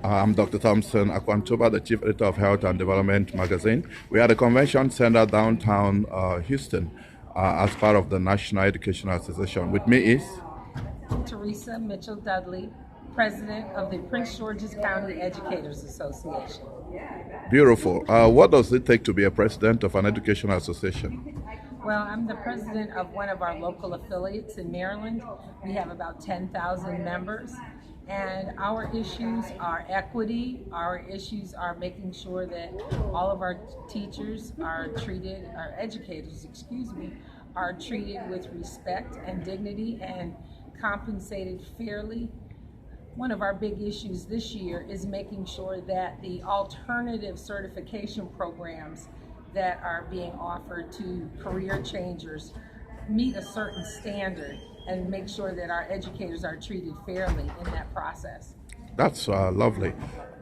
I'm Dr. Thompson Akwo, Ntuba, the Chief Editor of Health and Development magazine. We are at a convention center downtown Houston as part of the National Educational Association. With me is Teresa Mitchell Dudley, President of the Prince George's County Educators Association. beautiful. What does it take to be a president of an educational association? Well, I'm the president of one of our local affiliates in Maryland. We have about 10,000 members, and our issues are equity. Our issues are making sure that all of our teachers are treated, our educators, are treated with respect and dignity and compensated fairly. One of our big issues this year is making sure that the alternative certification programs that are being offered to career changers meet a certain standard and make sure that our educators are treated fairly in that process. That's lovely.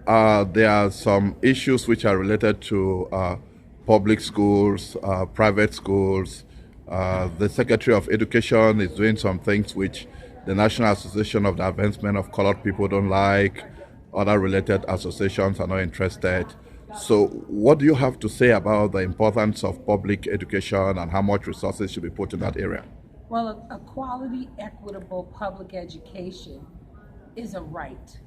There are some issues which are related to public schools, private schools. The Secretary of Education is doing some things which the National Association of the Advancement of Colored People don't like. Other related associations are not interested. So, what do you have to say about the importance of public education and how much resources should be put in that area? Well, a quality, equitable public education is a right.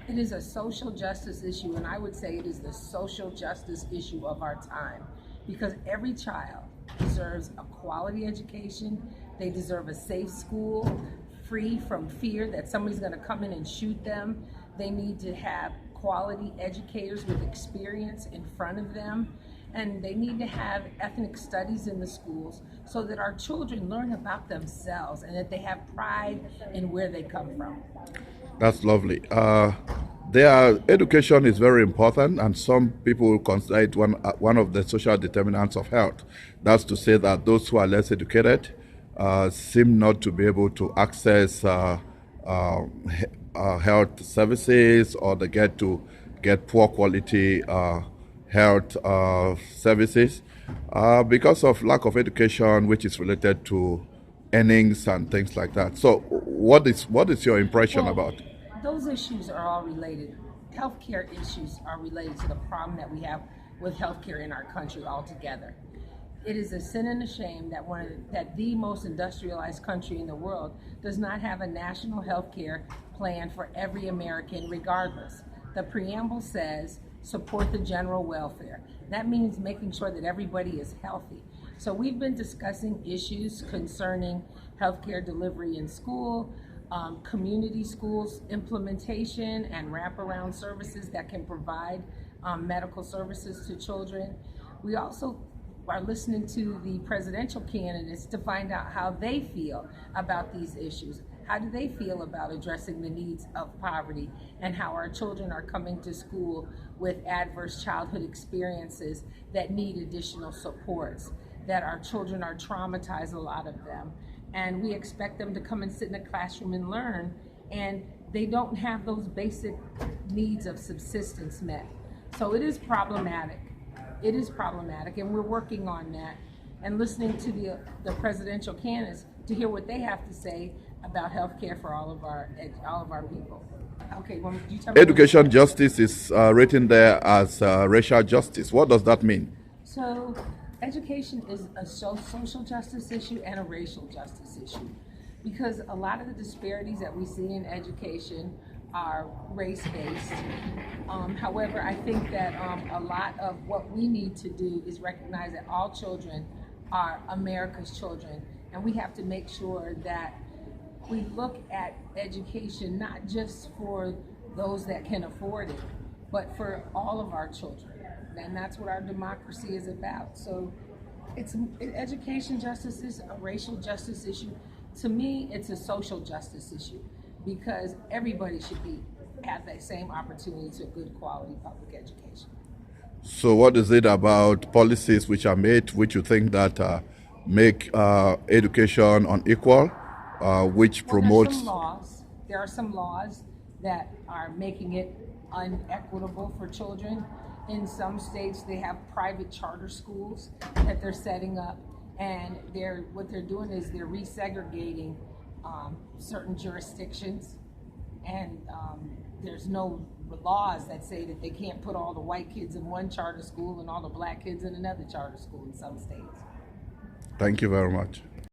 It is a social justice issue, and I would say it is the social justice issue of our time because every child deserves a quality education. They deserve a safe school, free from fear that somebody's going to come in and shoot them. They need to have quality educators with experience in front of them, and they need to have ethnic studies in the schools so that our children learn about themselves and that they have pride in where they come from. That's lovely. Education is very important, and some people consider it one of the social determinants of health. That's to say that those who are less educated seem not to be able to access health services, or they get poor quality health services because of lack of education, which is related to earnings and things like that. So, what is your impression about? Those issues are all related. Healthcare issues are related to the problem that we have with healthcare in our country altogether. It is a sin and a shame that the most industrialized country in the world does not have a national healthcare plan for every American, regardless. The preamble says support the general welfare. That means making sure that everybody is healthy. So we've been discussing issues concerning healthcare delivery in school, community schools implementation and wraparound services that can provide medical services to children. We also are listening to the presidential candidates to find out how they feel about these issues. How do they feel about addressing the needs of poverty and how our children are coming to school with adverse childhood experiences that need additional supports, that our children are traumatized, a lot of them, and we expect them to come and sit in a classroom and learn, and they don't have those basic needs of subsistence met. So it is problematic. It is problematic, and we're working on that and listening to the presidential candidates to hear what they have to say about health care for all of our people. Okay, well, you tell me. Education justice is written there as racial justice. What does that mean? So, education is a social justice issue and a racial justice issue because a lot of the disparities that we see in education are race-based. However, I think that a lot of what we need to do is recognize that all children are America's children, and we have to make sure that we look at education not just for those that can afford it, but for all of our children. And that's what our democracy is about. So education justice is a racial justice issue. To me, it's a social justice issue because everybody should have that same opportunity to a good quality public education. So, what is it about policies which are made which you think that make education unequal, which promotes? There are some laws that are making it unequitable for children. In some states, they have private charter schools that they're setting up, and what they're doing is they're resegregating certain jurisdictions, and there's no laws that say that they can't put all the white kids in one charter school and all the black kids in another charter school in some states. Thank you very much.